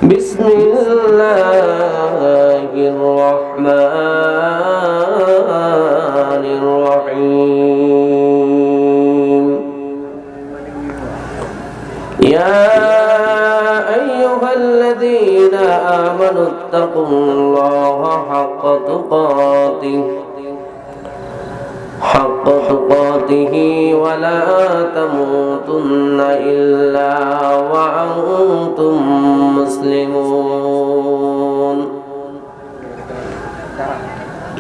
بسم الله الرحمن الرحيم يا أيها الذين آمنوا اتقوا الله حق تقاته ولا تموتن إلا وأنتم مسلمون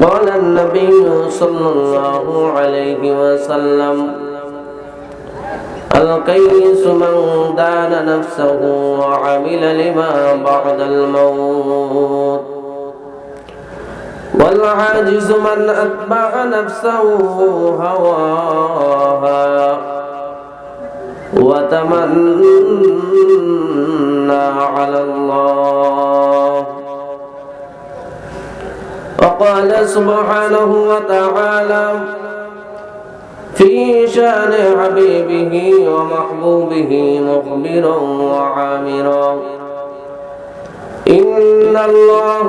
قال النبي صلى الله عليه وسلم القيس من دان نفسه وعمل لما بعد الموت والعاجز من أتبع نفسه هواها وتمنى على الله وقال سبحانه وتعالى في شان حبيبه ومحبوبه مخبرا وعامرا إن الله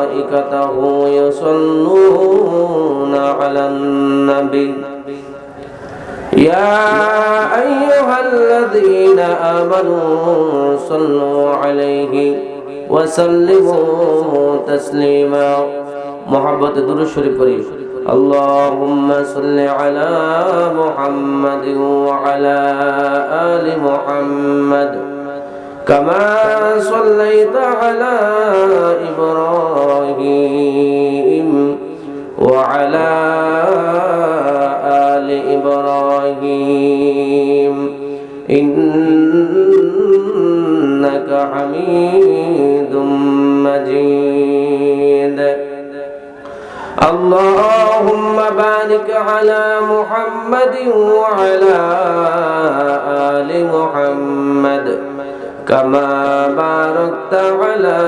وملائكته يصلون على النبي يا أيها الذين آمنوا صلوا عليه وسلموا تسليما محبت درود شريف قريب اللهم صل على محمد وعلى آل محمد كما صليت على إبراهيم وعلى آل إبراهيم إنك حميد مجيد اللهم بارك على محمد وعلى آل محمد كما باركت على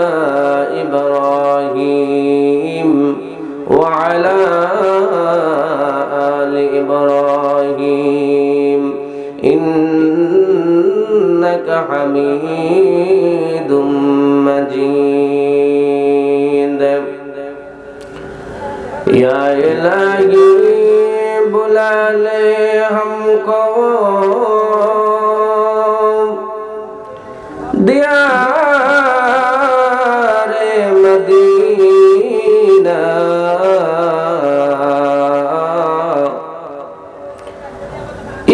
إبراهيم وعلى آل إبراهيم إنك حميد مجيد या इलाही बुला ले हमको दियारे मदीना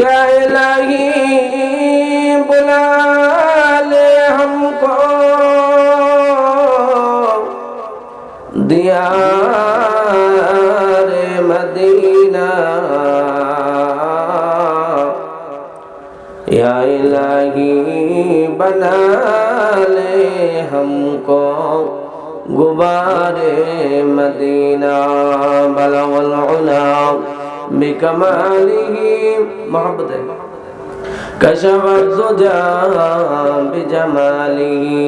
या इलाही बुला ले हमको दियारे मदीना या इलाही बना ले हमको गुबारे मदीना बलगल उला बिकमालिही मोहब्बत है कशफत दुजा बिजमालिही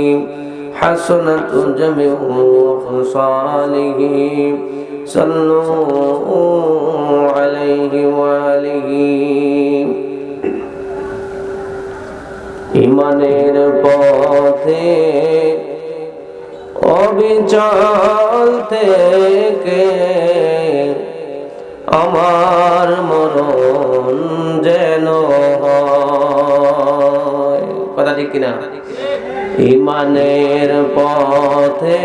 हसनत जमीउ खसालिही सल्लू अलैहि वालिही ইমানের পথে অবিচল থেকে আমার মরণ যেন হয় কথা ঠিক কিনা ইমানের পথে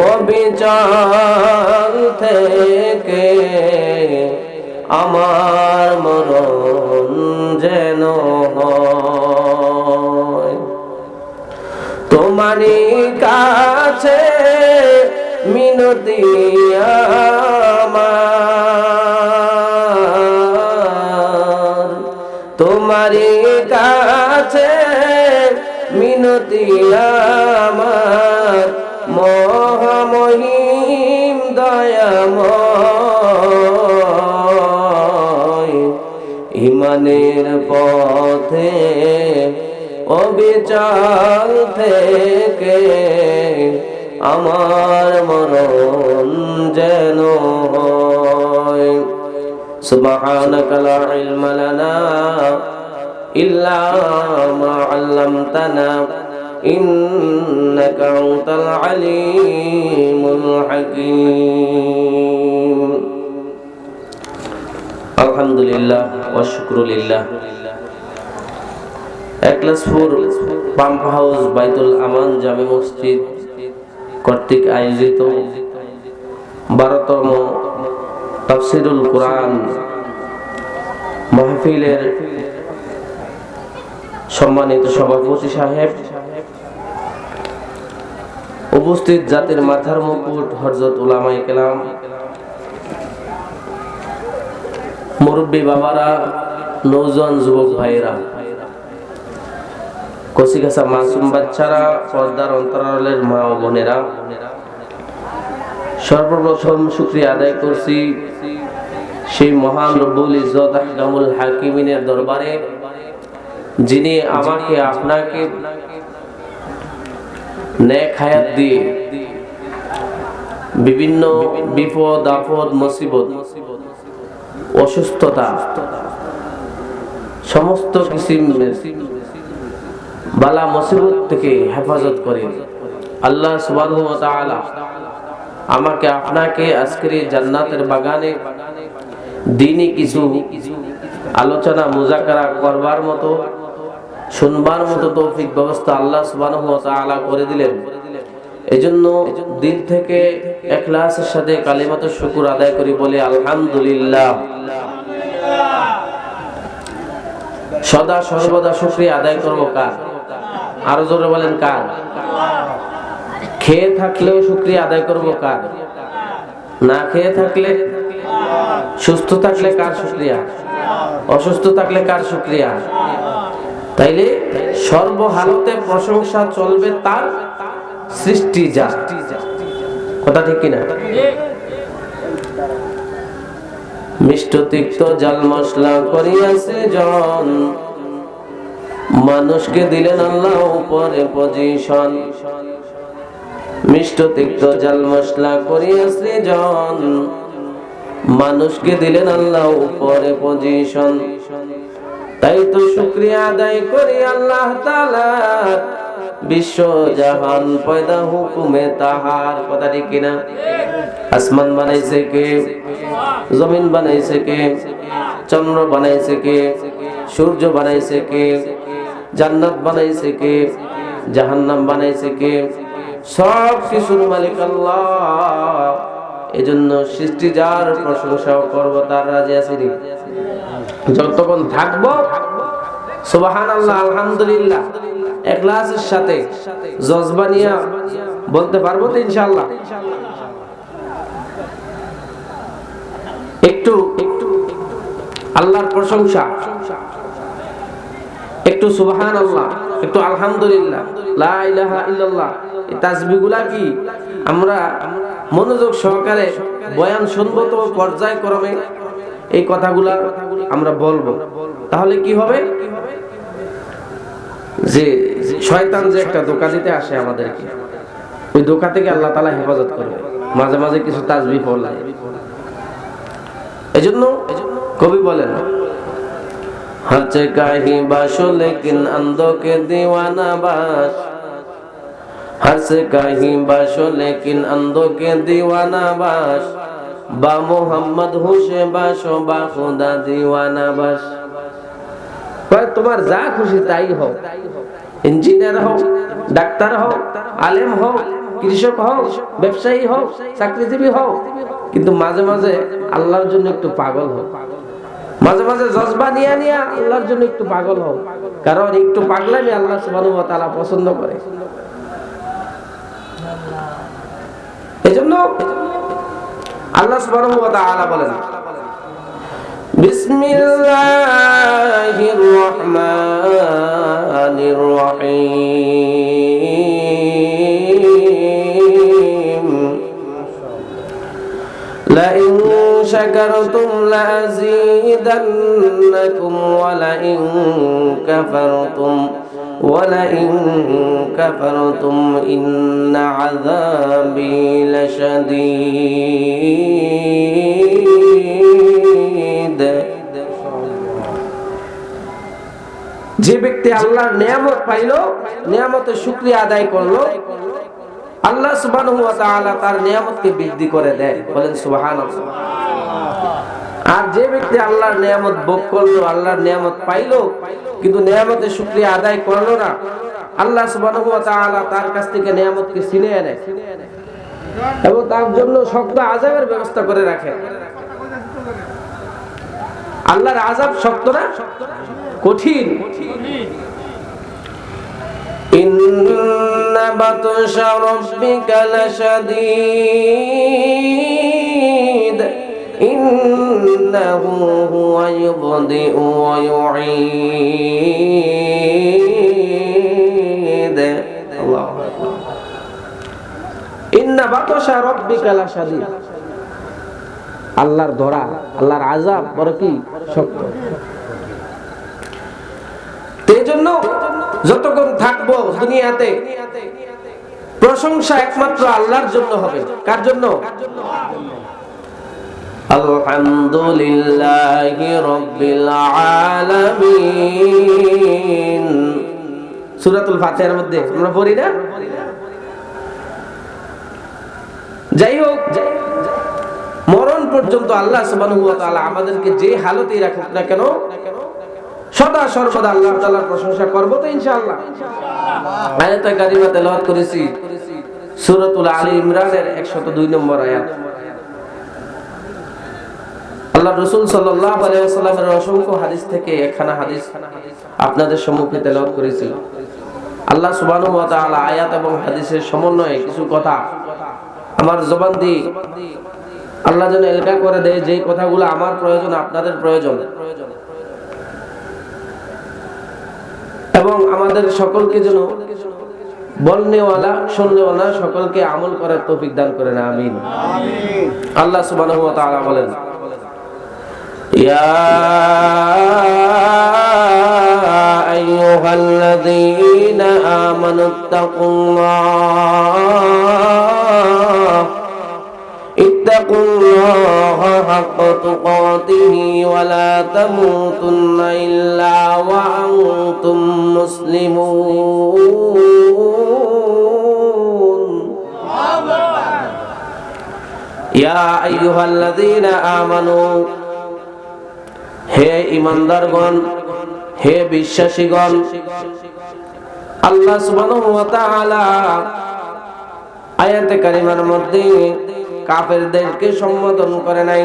অবিচল থেকে আমার মরণ যেন হয় তোমারই কাছে মিনতি আমার তোমারই কাছে মিনতি আমার মহামহিম দয়াময় ইমানের পথে অবিচল থেকে আমার মরণ যেন হয় সুবহানাকা লা ইলমা লানা إلا ما علمتنا إنك أنت العليم الحكيم الحمد لله والشكر لله একলাসপুর পাম্প হাউস বাইতুল আমান জামে মসজিদ কর্তৃক আয়োজিত 12তম তাফসীরুল কোরআন মাহফিলের সম্মানিত সভাপতি সাহেব, উপস্থিত জাতির মাথার মুকুট হযরত উলামায়ে কেরাম, মুরব্বী বাবারা, নওজোয়ান যুবক ভাইরা, কচিকাঁচা মাসুম বাচ্চারা, পর্দার অন্তরালের মা ও বোনেরা, সর্বপ্রথম শুকরিয়া আদায় করছি সেই মহান রব্বুল ইজ্জত আহকামুল হাকিমিনের দরবারে, যিনি আমাকে আপনাকে নেক হায়াত দিয়ে বিভিন্ন বিপদ আপদ মুসিবত অসুস্থতা সমস্ত কিসিম বালা মুসিবত থেকে হেফাজত করেন। আল্লাহ সুবহানাহু ওয়া তাআলা আমাকে আপনাকে আজকের জান্নাতের বাগানে দ্বীনি কিছু আলোচনা মুযাকারা করবার মতো, শুনবার মতো তৌফিক ব্যবস্থা আল্লাহ সুবহানাহু ওয়া তাআলা করে দিলেন। এজন্য দিল থেকে ইখলাসের সাথে কালিমাতুশ শুকর আদায় করি, বলে আলহামদুলিল্লাহ। সদা সর্বদা শুকরিয়া আদায় করব কার? আরো জোরে বলেন কার? খেয়ে থাকলেও শুকরিয়া আদায় করব কার? না খেয়ে থাকলে, সুস্থ থাকলে কার শুকরিয়া? অসুস্থ থাকলে কার শুকরিয়া? তাইলে সর্বহালতে প্রশংসা চলবে তার, সৃষ্টি যার। কথা ঠিক কিনা? মিষ্ট তিক্ত জাল মশলা করিয়াছে জন, মানুষকে দিলেন আল্লাহ উপরে পজিশন। মিষ্ট তিক্ত জাল মশলা করিয়াছে জন, মানুষকে দিলেন আল্লাহ উপরে পজিশন। তাই তো শুকরিয়া আদায় করি আল্লাহ তাআলার, বিশ্ব জাহান পয়দা হুকুমে তাহার। কথা ঠিক কিনা? আসমান বানাইছে কে? জমিন বানাইছে কে? চন্দ্র বানাইছে কে? সূর্য বানাইছে কে? জান্নাত বানাইছে কে? জাহান্নাম বানাইছে কে? সব কিছুর মালিক আল্লাহ। এজন্য সৃষ্টি যার, প্রশংসাও করব তার। রাজি আছি রে? যতক্ষণ থাকবো সুবহানাল্লাহ আলহামদুলিল্লাহ ইখলাসের সাথে জজবা নিয়ে বলতে পারবো তো ইনশাআল্লাহ। একটু আল্লাহর প্রশংসা, একটু সুবহানাল্লাহ, একটু আলহামদুলিল্লাহ, লা ইলাহা ইল্লাল্লাহ, এই তাসবিহগুলা কি আমরা মনোযোগ সহকারে বয়ান শুনবো তো পর্যায়ক্রমে এই কথাগুলা আমরা বলবো। তাহলে কি হবে? যে শয়তান যে একটা ধোঁকা দিতে আসে আমাদেরকে, ওই ধোঁকা থেকে আল্লাহ তাআলা হেফাজত করবে। মাঝে মাঝে কিছু তাসবিহ পড়লে, এজন্য কবি বলেন, हर कहीं बाशो लेकिन अंधों के दीवाना बाश, हर से कहीं बाशो लेकिन अंधों के दीवाना बाश, बा मोहम्मद हुशे बाशो बा खुदा दीवाना बाश। তোমার যা খুশি তাই হও, ইঞ্জিনিয়ার হও, ডাক্তার হও, আলেম হও, কৃষক হও, ব্যবসায়ী হও, চাকরিজীবী হও, কিন্তু মাঝে মাঝে আল্লাহর জন্য একটু পাগল হও। মাঝে মাঝে জজবা নিয়ে আল্লাহর জন্য একটু পাগল হও, কারণ একটু পাগলামি আল্লাহ সুবহানাহু ওয়া তাআলা পছন্দ করে। এজন্য আল্লাহ সুবহানাহু ওয়া তাআলা বলেন, বিসমিল্লাহির রহমানির রহিম, লা ইন শাকারতুম লাযীদান্নাকুম ওয়া লা ইন কাফারতুম ইন্না আযাবী লাশাদীদ। যে ব্যক্তি আল্লাহর নিয়ামত পাইলো, নিয়ামতের শুকরিয়া আদায় করলো, আল্লাহ সুবহানাহু ওয়া তাআলা তার নিয়ামতকে বৃদ্ধি করে দেয়। বলেন সুবহানাল্লাহ। আর যে ব্যক্তি আল্লাহর নিয়ামত ভোগ করলো, আল্লাহর নিয়ামত পাইলো, কিন্তু নিয়ামতের শুকরিয়া আদায় করলো না, আল্লাহ সুবহানাহু ওয়া তাআলা তার কাছ থেকে নিয়ামতকে ছিনিয়ে নেয় এবং তার জন্য শক্ত আযাবের ব্যবস্থা করে রাখে। আল্লাহর আযাব শক্ত না কঠিন। ইন্না বাতশা রাব্বিকা লাশাদীদ ইন্নাহু হুয়া ইউবদিউ ওয়া ইউঈদ। আল্লাহু আকবার। ইন্না বাতশা রাব্বিকা লাশাদীদ, আল্লাহর ধরা, আল্লাহর আযাব বড় কি শক্ত। এজন্য যতক্ষণ থাকবো দুনিয়াতে প্রশংসা একমাত্র আল্লাহর জন্য হবে। কার জন্য? আলহামদুলিল্লাহি রাব্বিল আলামিন। সূরাতুল ফাতিহার মধ্যে আমরা পড়ি না? যাই হোক, মরণ পর্যন্ত আল্লাহ সুবহানাহু ওয়া তাআলা আমাদেরকে যে হালতেই রাখুক না কেন, সদা সর্বদা আল্লাহ তাআলার প্রশংসা করব তো ইনশাআল্লাহ। আয়াতে কারিমা তেলাওয়াত করেছি সূরাতুল আলী ইমরানের 102 নম্বর আয়াত। আল্লাহ রাসূল সাল্লাল্লাহু আলাইহি ওয়াসাল্লামের অসংখ্য হাদিস থেকে একখানা হাদিস আপনাদের সম্মুখে তেলাওয়াত করেছি। আল্লাহ সুবহানাহু ওয়া তাআলা আয়াত এবং হাদিসের সমন্বয়ে কিছু কথা আমার জবান দিয়ে আল্লাহ যেন এলকা করে দেয়, যে কথাগুলো আমার প্রয়োজন, আপনাদের প্রয়োজন, এবং আমাদের সকলকে যেন বলনেওয়ালা শুননেওয়ালা সকলকে আমল করার তৌফিক দান করেন। আমিন। আল্লাহ সুবহানাহু ওয়া তাআলা বলেন, ইয়া আইয়ুহাল্লাযীনা আমানুত্তাকুল্লাহ ইত্তাকুল্লাহা হাক্কা তুকাতিহি ওয়া লা তামুতুন্না ইল্লা ওয়া আনতুম মুসলিমুন। ইয়া আইয়ুহাল্লাযীনা আমানু, হে ঈমানদারগণ, হে বিশ্বাসীগণ, আল্লাহ সুবহানাহু ওয়া তাআলা আয়াতে কারিমার মধ্যে কাফেরদেরকে সম্বোধন করে নাই,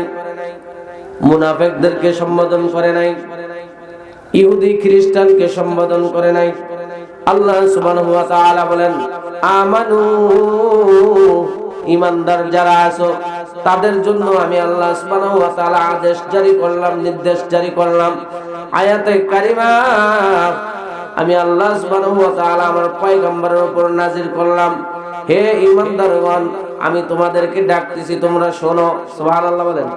মুনাফিকদেরকে সম্বোধন করে নাই, ইহুদি খ্রিস্টানকে সম্বোধন করে নাই। আল্লাহ সুবহানাহু ওয়া তাআলা বলেন, আমানু, ঈমানদার যারা আছো তাদের জন্য আমি আল্লাহ সুবহানাহু ওয়া তাআলা আদেশ জারি করলাম, নির্দেশ জারি করলাম। আয়াতে কারিমা আমি আল্লাহ সুবহানাহু ওয়া তাআলা আমার পয়গম্বরের উপর নাযিল করলাম, হে ঈমানদারগণ, আমি তোমাদেরকে ডাকতেছি, তোমরা শোনো। সুবহানাল্লাহ বলেন।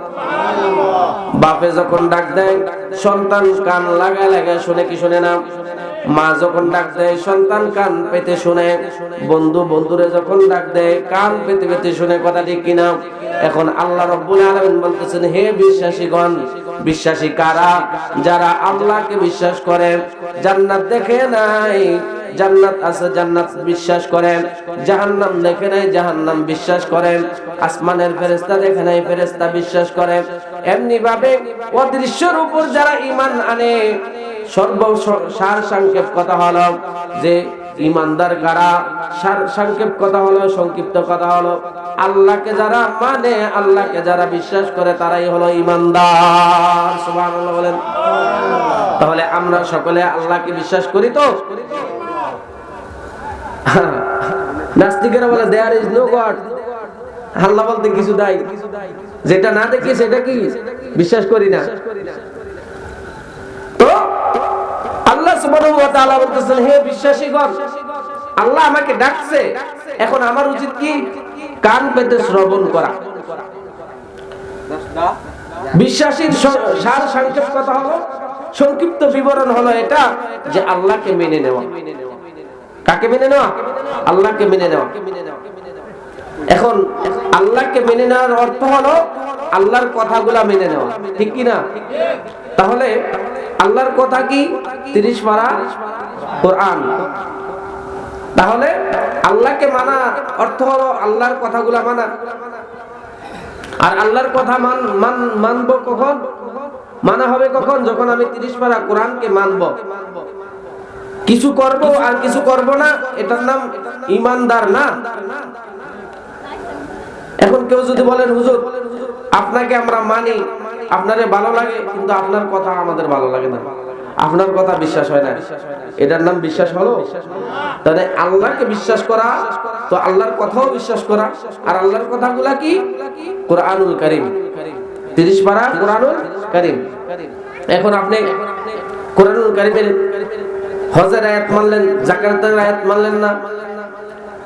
বাপে যখন ডাক দেয় সন্তান কান লাগায় লাগায় শুনে কি শুনে না? মা যখন ডাক দেয় সন্তান কান পেতে শুনে, বন্ধু বন্ধুরে যখন ডাক দেয় কান পেতে পেতে শুনে। কথা ঠিক কিনা? এখন আল্লাহ রাব্বুল আলামিন বলতেছেন, হে বিশ্বাসীগণ, বিশ্বাসী কারা? যারা আল্লাহকে বিশ্বাস করে, জান্নাত দেখে নাই, জান্নাত আছে, জান্নাত বিশ্বাস করেন, জাহান্নাম দেখে নাই, জাহান্নাম বিশ্বাস করেন, আসমানের ফেরেশতা দেখে নাই, ফেরেশতা বিশ্বাস করেন। এমনি ভাবে অদৃশ্যের উপর যারা ঈমান আনে, সার সংক্ষেপ কথা হলো যে ঈমানদার কারা, সার সংক্ষেপ কথা হলো, সংক্ষিপ্ত কথা হলো, আল্লাহকে যারা মানে, আল্লাহকে যারা বিশ্বাস করে তারাই হলো ঈমানদার। সুবহানাল্লাহ বলেন। তাহলে আমরা সকলে আল্লাহকে বিশ্বাস করি তো? নাস্তিকেরা বলে দেয়ার ইজ নো গড, আল্লাহ বলতে কিছু নাই, যেটা না দেখি সেটা কি বিশ্বাস করি না। তো আল্লাহ সুবহানাহু ওয়া তাআলা বলতেছেন, হে বিশ্বাসীগণ, আল্লাহ আমাকে ডাকছে, এখন আমার উচিত কি? কান পেতে শ্রবণ করা। বিশ্বাসীর সার সংক্ষেপ কথা হলো, সংক্ষিপ্ত বিবরণ হলো এটা যে আল্লাহকে মেনে নেওয়া। কাকে মেনে নেওয়া? আল্লাহকে মেনে নেওয়া। এখন আল্লাহকে মেনে নেওয়ার অর্থ হলো আল্লাহর কথাগুলা মেনে নেওয়া, ঠিক কি না? তাহলে আল্লাহর কথা কি 30 পারা কোরআন। তাহলে আল্লাহকে মানা অর্থ হলো আল্লাহর কথাগুলো মানা। আর আল্লাহর কথা মানবো কখন? মানা হবে কখন? যখন আমি 30 পারা কোরআনকে মানবো। কিছু করব আর কিছু করব না, এটার নাম ঈমানদার না। এখন কেউ যদি বলেন হুজুর আপনাকে আমরা মানি, আপনারে ভালো লাগে, কিন্তু আপনার কথা আমাদের ভালো লাগে না, আপনার কথা বিশ্বাস হয় না, এটার নাম বিশ্বাস হলো? তাহলে আল্লাহকে বিশ্বাস করা তো আল্লাহর কথাও বিশ্বাস করা। আর আল্লাহর কথাগুলা কি? কোরআনুল কারীম, 30 পারা কোরআনুল কারীম। এখন আপনি কোরআনুল কারীমের হজের আয়াত মানলেন, যাকাতের আয়াত মানলেন না,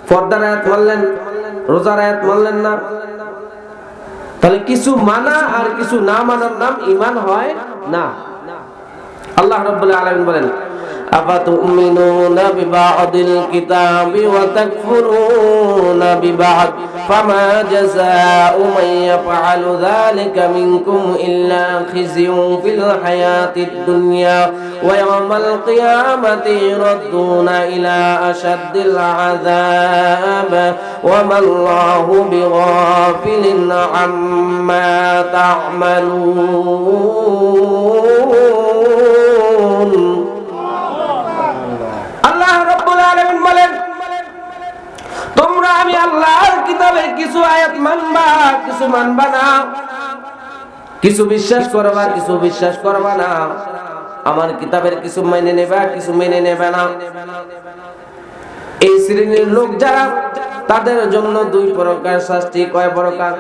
পর্দার আয়াত মানলেন, রোজার আয়াত মানলেন না। তাহলে কিছু মানা আর কিছু না মানার নাম ঈমান হয় না। আল্লাহ রাব্বুল আলামিন বলেন আফাতুমিনুনা বিবা'দিল কিতাবি ওয়া তাকফুরুনা বিবা'দ ফামা জাযাউ মান ইয়াফআলু যালিকা মিনকুম ইল্লা খিzyun ফিল হায়াতিদ দুনিয়া ওয়া ইয়াওমাল কিয়ামাতি ইউরাদ্দুনা ইলা আশাদ্দিল আযাব ওয়া মাল্লাহু বিগাফিলিন আম্মা তা'মালুন। আল্লাহ রাব্বুল আলামিন বলেন তোমরা আমি আল্লাহর কিতাবের কিছু আয়াত মানবা, কিছু মানবা না, কিছু বিশ্বাস করবা, কিছু বিশ্বাস করবা না। আমার কিতাবের কিছু মেনে নেবা, কিছু মেনে নেবে না। এই শ্রেণীর লোক যারা, তাদের জন্য দুই প্রকার শাস্তি। কয় প্রকার?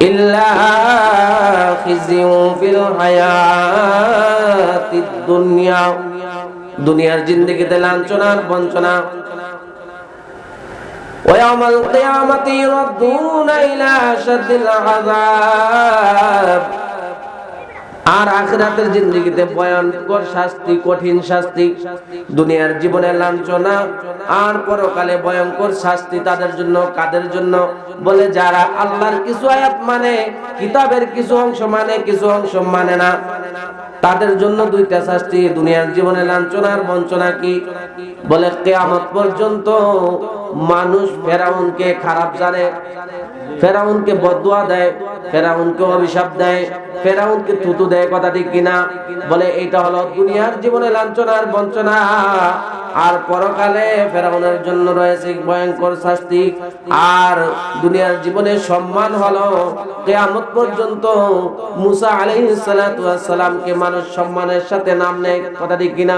ইল্লা খিzyun ফিল হায়াতিদ দুনিয়া, দুনিয়ার জিন্দেগিতে লাঞ্ছনা আর বঞ্চনা। ওয়া ইয়াওমাল কিয়ামাতি ইউরাদ্দুনা ইলা আশাদ্দিল আযাব, আর আখিরাতের জিন্দেগিতে ভয়ঙ্কর শাস্তি, কঠিন শাস্তি। দুনিয়ার জীবনে লাঞ্ছনা আর পরকালে ভয়ঙ্কর শাস্তি তাদের জন্য। কাদের জন্য? বলে যারা আল্লাহর কিছু আয়াত মানে, কিতাবের কিছু অংশ মানে, কিছু অংশ মানে না, তাদের জন্য দুইটা শাস্তি। দুনিয়ার জীবনে লাঞ্ছনা আর বঞ্চনা কি? বলে কিয়ামত পর্যন্ত মানুষ ফেরাউনকে খারাপ জানে, ফেরাউনকে বদদুয়া দেয়, ফেরাউনকে অভিশাপ দেয়, ফেরাউনকে থুতু দেয়। কথা ঠিক কিনা? বলে এটা হলো দুনিয়ার জীবনে লাঞ্ছনা আর বঞ্চনা। আর পরকালে ফেরাউনের জন্য রয়েছে ভয়ঙ্কর শাস্তি। আর দুনিয়ার জীবনে সম্মান হলো কিয়ামত পর্যন্ত মুসা আলাইহিস সালাতু ওয়াস সালামকে মানুষ সম্মানের সাথে নাম নেয়। কথা ঠিক কিনা?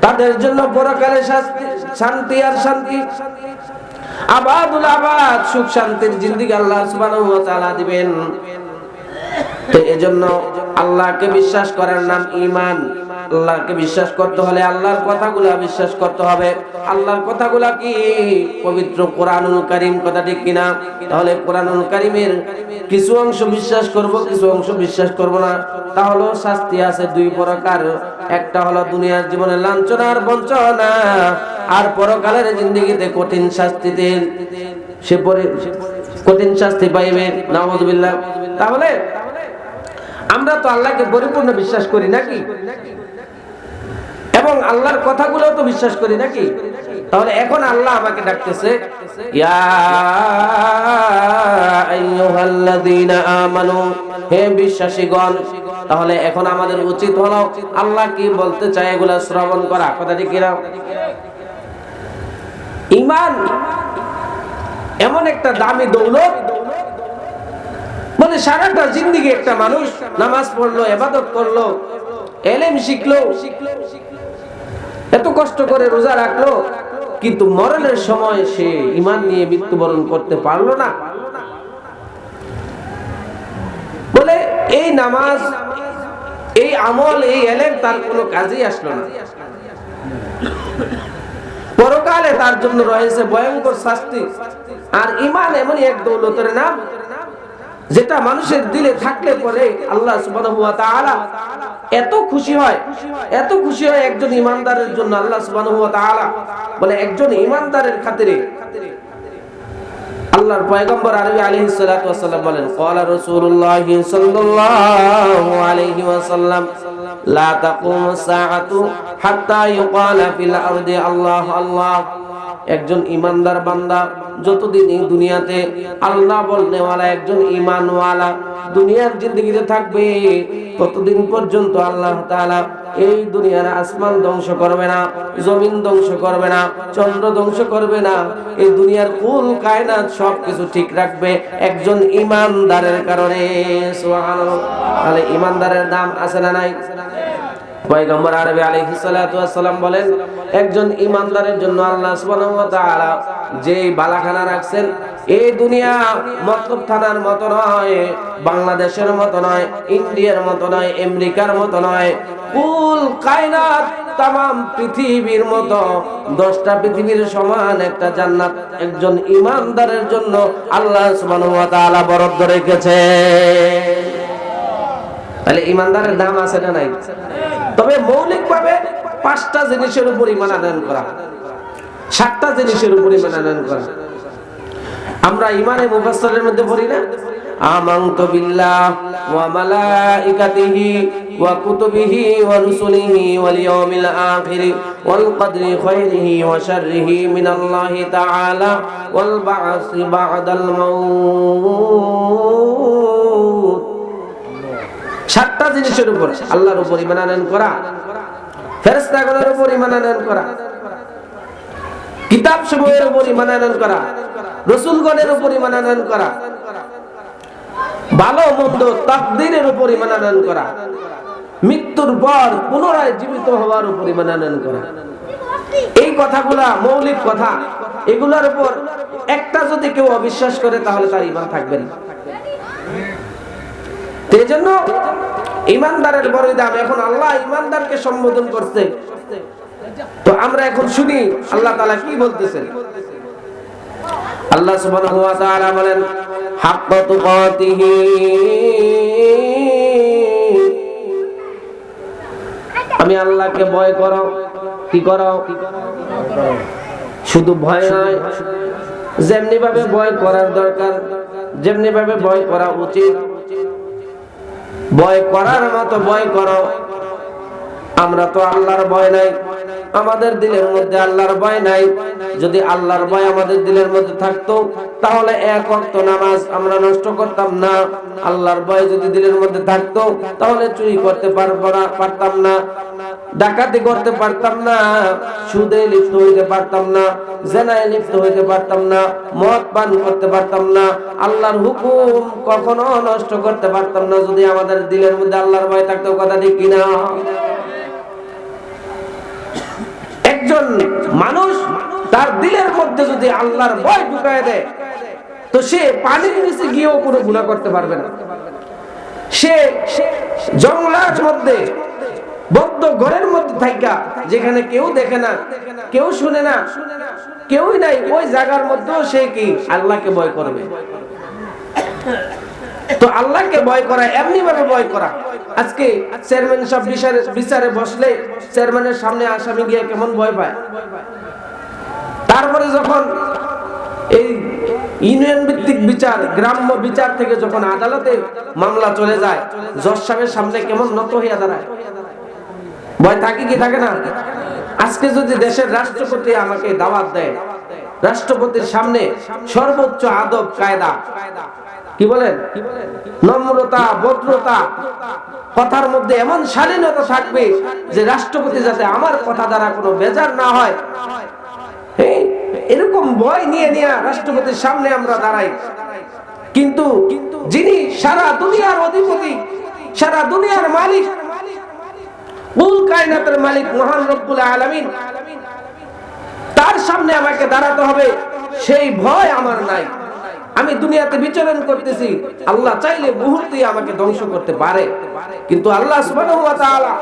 তাদের জন্য পরকালে শাস্তি, শান্তি আর শান্তি, আবাদুল আবাদ, সুখ শান্তির জিন্দেগি আল্লাহ সুবহানাহু ওয়া তাআলা দিবেন। তো এজন্য আল্লাহকে বিশ্বাস করার নাম ঈমান। আল্লাহকে বিশ্বাস করতে হলে আল্লাহর কথাগুলো বিশ্বাস করতে হবে। আল্লাহর কথাগুলো কি? পবিত্র কোরআনুল কারীম। কথা ঠিক কিনা? তাহলে কোরআনুল কারীমের কিছু অংশ বিশ্বাস করব, কিছু অংশ বিশ্বাস করব না। তাহলে শাস্তি আছে দুই প্রকার। একটা হলো দুনিয়ার জীবনে লাঞ্ছনা আর বঞ্চনা, আর পরকালের জিন্দেগিতে কঠিন শাস্তিতে সে কঠিন শাস্তি পাইবে। নাউযুবিল্লাহ। তাহলে আমরা তো আল্লাহকে পরিপূর্ণ বিশ্বাস করি নাকি? এবং আল্লাহর কথাগুলো তো বিশ্বাস করি নাকি? তাহলে এখন আল্লাহ আমাকে ডাকতেছে, ইয়া আইয়ুহাল্লাযীনা আমানু, হে বিশ্বাসীগণ। তাহলে এখন আমাদের উচিত হলো আল্লাহ কি বলতে চায় এগুলা শ্রবণ করা। কথা ঠিক কিনা? ঈমান এমন একটা দামি দৌলত, মানে সারাটা জিন্দেগি একটা মানুষ নামাজ পড়লো, ইবাদত করলো, ইলম শিখলো, এত কষ্ট করে রোজা রাখলো, কিন্তু মরণের সময় সে ঈমান নিয়ে মৃত্যুবরণ করতে পারলো না। বলে এই নামাজ, এই আমল, এই ইলম তার কোনো কাজেই আসলো না। পরকালে তার জন্য রয়েছে ভয়ঙ্কর শাস্তি। আর ঈমান এমনই এক দৌলতের নাম, যেটা মানুষের দিলে থাকলে পরে আল্লাহ সুবহানাহু ওয়া তাআলা এত খুশি হয়, এত খুশি হয় একজন ঈমানদারের জন্য। আল্লাহ সুবহানাহু ওয়া তাআলা বলে একজন ঈমানদারের খাতিরে আল্লাহর পয়গম্বর আরবি আলাইহিস সালাতু ওয়াস সালাম বলেন, ক্বালা রাসূলুল্লাহ সাল্লাল্লাহু আলাইহি ওয়াসাল্লাম, লা তাকুমুস সাআতু হাত্তা ইউকালা ফিল আরদি আল্লাহ আল্লাহ। একজন ইমানদার বান্দা যতদিন এই দুনিয়াতে আল্লাহ বলনেওয়ালা একজন ঈমানওয়ালা দুনিয়ার জিন্দেগিতে থাকবে, ততদিন পর্যন্ত আল্লাহ তাআলা এই দুনিয়ার আসমান ধ্বংস করবে না, জমিন ধ্বংস করবে না, চন্দ্র ধ্বংস করবে না। এই দুনিয়ার কুল কায়নাত সবকিছু ঠিক রাখবে একজন ঈমানদারের কারণে। সুবহানাল্লাহ। তাহলে ঈমানদারের দাম আছে না নাই? পয়গম্বর আরবি আলাইহিস সালাতু ওয়াস সালাম বলেন, একজন ঈমানদারের জন্য আল্লাহ সুবহানাহু ওয়া তাআলা যেই বালাখানা রাখছেন, এই দুনিয়া মতলব থানার মতো নয়, বাংলাদেশের মতো নয়, ইন্ডিয়ার মতো নয়, আমেরিকার মতো নয়, কুল কায়নাত তামাম পৃথিবীর মতো 10টা পৃথিবীর সমান একটা জান্নাত একজন ঈমানদারের জন্য আল্লাহ সুবহানাহু ওয়া তাআলা বরাদ্দ রেখেছে। তাহলে ঈমানদারের দাম আছে না নাই? তবে মৌলিকভাবে 5টা জিনিসের উপর ঈমান আনয়ন করা, 7টা জিনিসের উপর ঈমান আনয়ন করা। আমরা ঈমানে মুফাসসালের মধ্যে পড়ি না, আমানতু বিল্লাহ ওয়া মালাইকাতিহি ওয়া কুতুবিহি ওয়া রুসুলিহি ওয়াল ইয়াউমিল আখির ওয়াল কদরি খায়রিহি ওয়া শাররিহি মিনাল্লাহি তাআলা ওয়াল বা'সি বা'দাল মাউত। 7টা জিনিসের উপর আল্লাহর উপর ঈমান আনয়ন করা, ফেরেশতাগণের উপর ঈমান আনয়ন করা, কিতাব সমূহের উপর ঈমান আনয়ন করা, রাসূলগণের উপর ঈমান আনয়ন করা, ভালো মন্দ তাকদীরের উপর ঈমান আনয়ন করা, মৃত্যুর পর পুনরায় জীবিত হওয়ার উপর ঈমান আনয়ন করা। এই কথাগুলা মৌলিক কথা, এগুলোর উপর একটা যদি কেউ অবিশ্বাস করে তাহলে তার ঈমান থাকবে না। এজন্য ঈমানদারের বড় দাম। এখন আল্লাহ ঈমানদারকে সম্বোধন করছে, তো আমরা এখন শুনি আল্লাহ তাআলা কি বলতেছেন। আল্লাহ সুবহানাহু ওয়া তাআলা বলেন, হাক্কা তুকাতিহি, আমি আল্লাহকে ভয় করো। কি করো? শুধু ভয় নয়, যেমনি ভাবে ভয় করার দরকার, যেমনি ভাবে ভয় করা উচিত, ভয় করার মতো ভয় করো। আমরা তো আল্লাহর ভয় নাই, আমাদের দিলের মধ্যে আল্লাহর ভয় নাই। যদি আল্লাহর ভয় আমাদের দিলের মধ্যে থাকতো তাহলে এক ওয়াক্ত নামাজ আমরা নষ্ট করতাম না। আল্লাহর ভয় যদি দিলের মধ্যে থাকতো তাহলে চুরি করতে পারতাম না, ডাকাতি করতে পারতাম না, সুদে লিপ্ত হইতে পারতাম না, জিনায় লিপ্ত হইতে পারতাম না, মদ পান করতে পারতাম না, আল্লাহর হুকুম কখনো নষ্ট করতে পারতাম না যদি আমাদের দিলের মধ্যে আল্লাহর ভয় থাকতো। কথা ঠিক কিনা? একজন মানুষ তার দিলের মধ্যে যদি আল্লাহর ভয় ঢুকায় দেয় তো সে পানির নিচে গিয়েও কোনো গুনাহ করতে পারবে না। সে জঙ্গলের মধ্যে বদ্ধ ঘরের মধ্যে থাকা, যেখানে কেউ দেখে না, কেউ শুনে না, কেউই নাই, ওই জায়গার মধ্যেও সে কি আল্লাহকে ভয় করবে। তো আল্লাহকে ভয় করা এমনি ভাবে ভয় করা। আজকে চেয়ারম্যান সব বিচারে বসলে চেয়ারম্যানের সামনে আসামি গিয়ে কেমন ভয় পায়। তারপরে যখন এই ইউনিয়ন ভিত্তিক বিচার, গ্রাম্য বিচার থেকে যখন আদালতে মামলা চলে যায়, জজ সাহেবের সামনে কেমন নত হইয়া দাঁড়ায়। ভয় থাকে কি থাকে না? আজকে যদি দেশের রাষ্ট্রপতি আমাকে দাওয়াত দেয়, রাষ্ট্রপতির সামনে সর্বোচ্চ আদব কায়দা, কি বলেন, নম্রতা, ভদ্রতা, কথার মধ্যে এমন শালীনতা থাকবে যে রাষ্ট্রপতি যাতে আমার কথা দ্বারা কোনো বেজার না হয়, এরকম ভয় নিয়ে নিয়ে রাষ্ট্রপতির সামনে আমরা দাঁড়াই। কিন্তু যিনি সারা দুনিয়ার অধিপতি, সারা দুনিয়ার মালিক, কুল কায়নাতের মালিক মহান রব্বুল আলামিন, তার সামনে আমাকে দাঁড়াতে হবে, সেই ভয় আমার নাই। আমি দুনিয়াতে বিচরণ করতেছি, আল্লাহ চাইলে মুহূর্তেই আমাকে ধ্বংস করতে পারে, কিন্তু আল্লাহ সুবহানাহু ওয়া তাআলা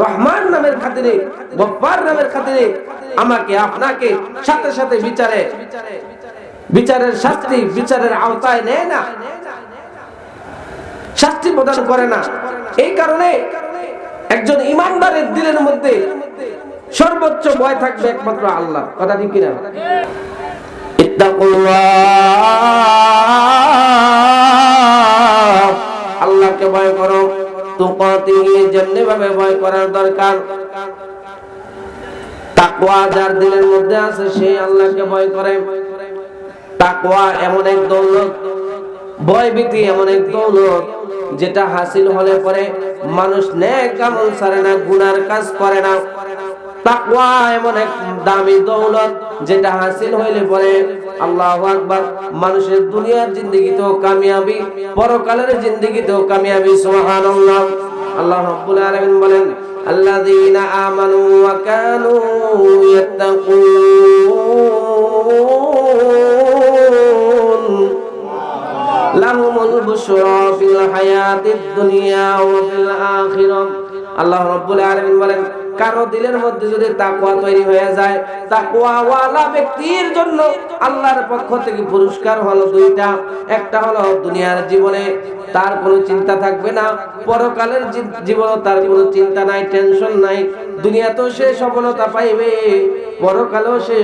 রহমান নামের খাতিরে, গফফার নামের খাতিরে আমাকে আপনাকে সাথে সাথে বিচারের শাস্তি, বিচারের আওতায় নেয় না, শাস্তি প্রদান করে না। এই কারণে একজন ঈমানদারের দিলের মধ্যে সর্বোচ্চ ভয় থাকবে একমাত্র আল্লাহ। কথা ঠিক কিনা? ইত্তাকুল্লাহ, আল্লাহকে ভয় করো। তুকাতিহি, যেমনি ভাবে ভয় করার দরকার। তাকওয়া যার দিলের মধ্যে আছে সে আল্লাহকে ভয় করে। তাকওয়া এমন এক দৌলত, ভয়ভীতি এমন এক দৌলত যেটা হাসিল হলে পরে মানুষ নেক আমল ছাড়ে না, গুনার কাজ করে না। তাকওয়া এমন এক দামি দৌলত যেটা হাসিল হইলে পরে আল্লাহু আকবার, মানুষের দুনিয়ার জিন্দেগিতেও কামিয়াবি, পরকালের জিন্দেগিতেও কামিয়াবি। সুবহানাল্লাহ। আল্লাহ রাব্বুল আলামিন বলেন, আল্লাযীনা আমানু ওয়া কানু ইয়াত্তাকুন লাহুমুল বুশরা ফিল হায়াতিদ দুনিয়া ওয়া ফিল আখিরাহ। আল্লাহ রাব্বুল আলামিন বলেন, কারো দিলের মধ্যে যদি তাকওয়া তৈরি হয়ে যায়, তাকওয়াওয়ালা ব্যক্তির জন্য আল্লাহর পক্ষ থেকে পুরস্কার হলো দুইটা। একটা হলো দুনিয়ার জীবনে তার কোনো চিন্তা থাকবে না, পরকালের জীবনে তার কোনো চিন্তা নাই, টেনশন নাই। দুনিয়াতেও সে সফলতা পাইবে, পরকালেও সে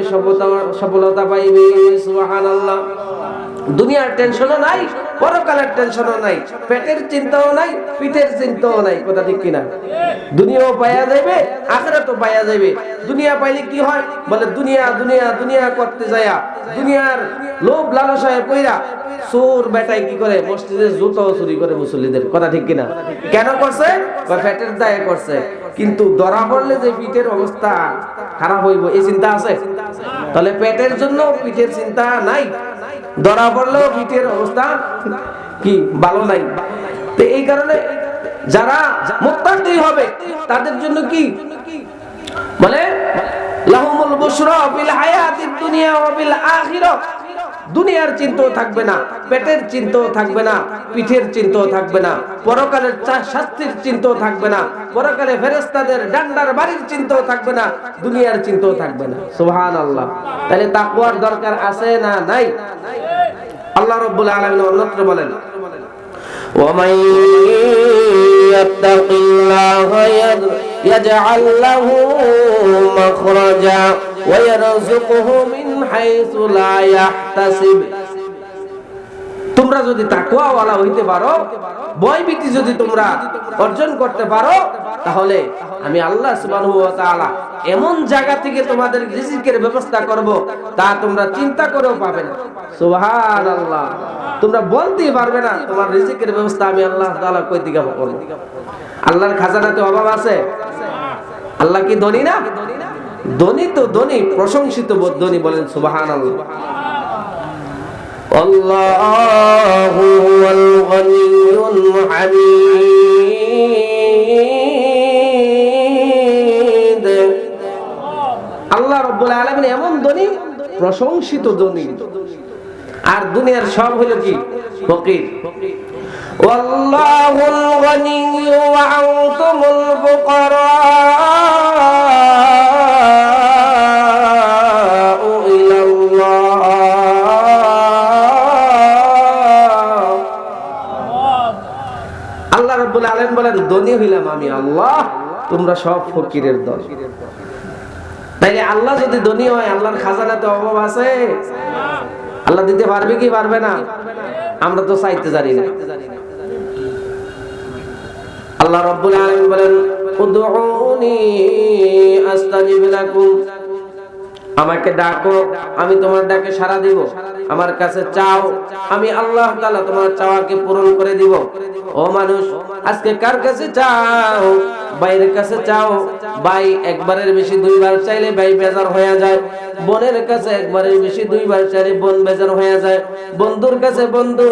সফলতা পাইবে। সুবহানাল্লাহ। দুনিয়ার টেনশনও নাই, পরকালের টেনশনও নাই, পেটের চিন্তাও নাই, পিঠের চিন্তাও নাই। কথা ঠিক কিনা? দুনিয়াও পাইয়া যাবে, আখিরাতও পাইয়া যাবে। দুনিয়া পাইলে কি হয়? বলে দুনিয়া দুনিয়া দুনিয়া করতে যায়া দুনিয়ার লোভ লালসায় পইরা চোর বেটাই কি করে? মসজিদে জুতো চুরি করে মুসল্লিদের। কথা ঠিক কিনা? কেন করছে? পেটের দায়ে করছে। কিন্তু ধরা পড়লে যে পিঠের অবস্থা খারাপ হইব, এই চিন্তা আছে? তাহলে পেটের জন্য পিঠের চিন্তা নাই, ধরা পড়লেও পিঠের অবস্থা কি ভালো নাই। তো এই কারণে যারা মুত্তাকি হবে তাদের জন্য কি বলে, লাহুমুল বুশরা ফিল হায়াতিদ দুনিয়া ওয়া ফিল আখিরাহ। দুনিয়ার চিন্তাও থাকবে না, পেটের চিন্তাও থাকবে না, পিঠের চিন্তাও থাকবে না, পরকালের শাস্তির চিন্তাও থাকবে না, পরকালে ফেরেশতাদের ডান্ডার বাড়ির চিন্তাও থাকবে না, দুনিয়ার চিন্তাও থাকবে না। সুবহানাল্লাহ। তাহলে তাকওয়ার দরকার আছে না নাই? আল্লাহ রাব্বুল আলামিন অন্যত্র বলেন, ومن يتق الله يجعل له مخرجا ويرزقه من حيث لا يحتسب। তোমরা যদি তাকওয়াওয়ালা হইতে পারো, ভয়ভীতি যদি তোমরা অর্জন করতে পারো, তাহলে আমি আল্লাহ সুবহানাহু ওয়া তাআলা এমন জায়গা থেকে তোমাদের রিজিকের ব্যবস্থা করব তা তোমরা চিন্তা করেও পাবে না। সুবহানাল্লাহ। তোমরা বলতেই পারবে না তোমার রিজিকের ব্যবস্থা আমি আল্লাহ তাআলা কই থেকে করব। আল্লাহর খাজানাতে অভাব আছে? আল্লাহ কি ধনী না? ধনী তো ধনী, প্রশংসিত ধনী। বলেন সুবহানাল্লাহ। আল্লাহু হুয়াল গনিয়্যুল হামিদ। আল্লাহ রাব্বুল আলামিন এমন ধনী, প্রশংসিত ধনী। আর দুনিয়ার সব হলো কি? ফকির। ওয়াল্লাহুল গনিয়্যু ওয়া আনতুমুল ফুকারা ইলাল্লাহ। আল্লাহ রাব্বুল আলামিন বলেন, ধনী হইলাম আমি আল্লাহ, তোমরা সব ফকিরের দল। তাইলে আল্লাহ যদি ধনী হয়, আল্লাহর খাজানাতে অভাব আছে? আল্লাহ দিতে পারবে কি পারবে না? আমরা তো চাইতে জানি না। আল্লাহ রাব্বুল আলামিন বলেন, উদউনি আস্তাজিব লাকুম। আমাকে ডাকো, আমি তোমার ডাকে সাড়া দিব। আমার কাছে চাও, আমি আল্লাহ তাআলা তোমার চাওয়াকে পূরণ করে দিব। ও মানুষ, আজকে কার কাছে চাও? ভাইয়ের কাছে চাও। ভাই একবারের বেশি দুইবার চাইলে ভাই বেজার হয়ে যায়। বোনের কাছে একবারের বেশি দুইবার চাইলে বোন বেজার হয়ে যায়। বন্ধুর কাছে বন্ধু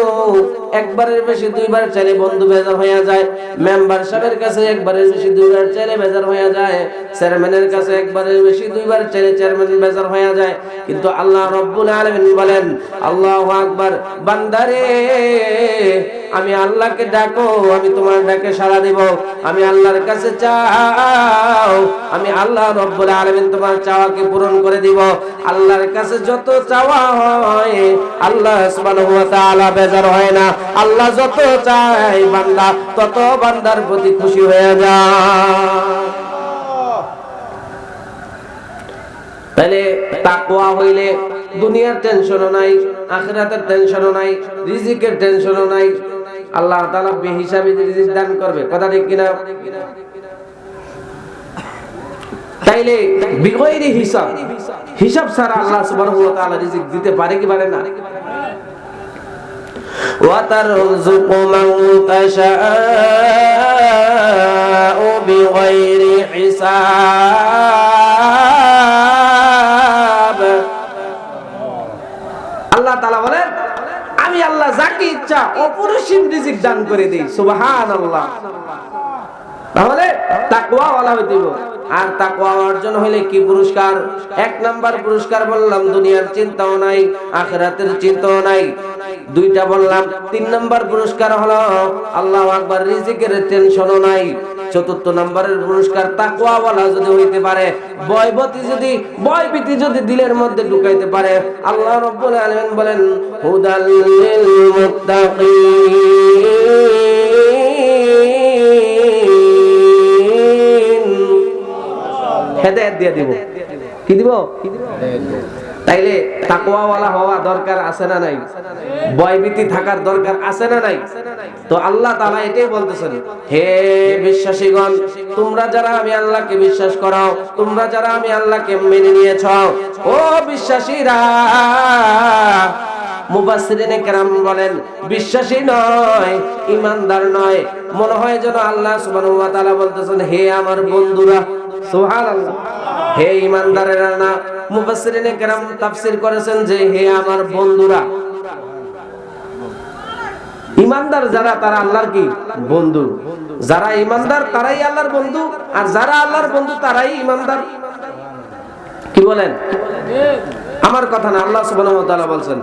একবারের বেশি দুইবার চাইলে বন্ধু বেজার হয়ে যায়। মেম্বার সাহেবের কাছে একবারের বেশি দুইবার চাইলে বেজার হয়ে যায়। চেয়ারম্যানের কাছে একবারের বেশি দুইবার চাইলে চেয়ারম্যান বেজার হয়ে যায়। কিন্তু আল্লাহ রাব্বুল আলামিন বলেন, আল্লাহু আকবার, বান্দারে আমি আল্লাহকে ডাকো, আমি তোমার ডাকে সাড়া দিব। আমি আল্লাহর কাছে চাও, আমি আল্লাহ রাব্বুল আলামিন তোমার চাওয়াকে পূরণ করে দিব। আল্লাহর কাছে যত চাওয়া হয় আল্লাহ সুবহানাহু ওয়া তাআলা বেজার হয় না। আল্লাহ যত চায় বান্দা তত বান্দার প্রতি খুশি হয়ে যায়। তাহলে তাকওয়া হইলে দুনিয়ার টেনশনও নাই, আখিরাতের টেনশনও নাই, রিজিকের টেনশনও নাই। আল্লাহ তাআলা বেহিসাবি রিজিক দান করবে, কথা ঠিক কিনা? তাইলে বিগয়রি হিসাব, হিসাব ছাড়া আল্লাহ সুবহানাহু ওয়া তাআলা রিজিক দিতে পারে কি পারে না? ওয়া তারযুকু মান তাশাউ বিগয়রি হিসাব। আল্লাহ তাআলা বলেন আমি আল্লাহ যাকে ইচ্ছা অপরিসীম রিজিক দান করে দেই। সুবহানাল্লাহ। তাহলে তাকওয়া ওয়ালা হইতে হবে। আর তাকওয়া অর্জন হইলে কি পুরস্কার? এক নাম্বার পুরস্কার বললাম দুনিয়ার চিন্তাও নাই, আখিরাতের চিন্তাও নাই। দুইটা বললাম। তিন নাম্বার পুরস্কার হলো আল্লাহু আকবার, রিজিকের টেনশনও নাই। চতুর্থ নাম্বারের পুরস্কার তাকওয়া ওয়ালা যদি হইতে পারে, ভয়ভীতি যদি দিলের মধ্যে ঢুকাইতে পারে, আল্লাহ রাব্বুল আলামিন বলেন হুদাল লিল মুত্তাকিন, হেদায়েত দিয়ে দিব। কি দিব? তাইলে তাকওয়া ওয়ালা হওয়া দরকার আছে না নাই? ভয়ভীতি থাকার দরকার আছে না নাই? তো আল্লাহ তাআলা এটাই বলতেছেন, হে বিশ্বাসীগণ, তোমরা যারা আমি আল্লাহকে বিশ্বাস করো, তোমরা যারা আমি আল্লাহকে মেনে নিয়েছো, ও বিশ্বাসীরা। মুফাসসিরিনে কেরাম বলেন বিশ্বাসী নয়, ঈমানদার নয়। মনে হয় যেন আল্লাহ সুবহানাহু ওয়া তাআলা বলতেছেন হে আমার বন্ধুরা। সুবহানাল্লাহ। হে ঈমানদারেরা না। মুফাসসিরিনে কেরাম তাফসীর করেছেন যে হে আমার বন্ধুরা। ঈমানদার যারা তারা আল্লাহর কি বন্ধু। যারা ঈমানদার তারাই আল্লাহর বন্ধু, আর যারা আল্লাহর বন্ধু তারাই ঈমানদার। কি বলেন? আমার কথা না, আল্লাহ সুবহানাহু ওয়া তাআলা বলেন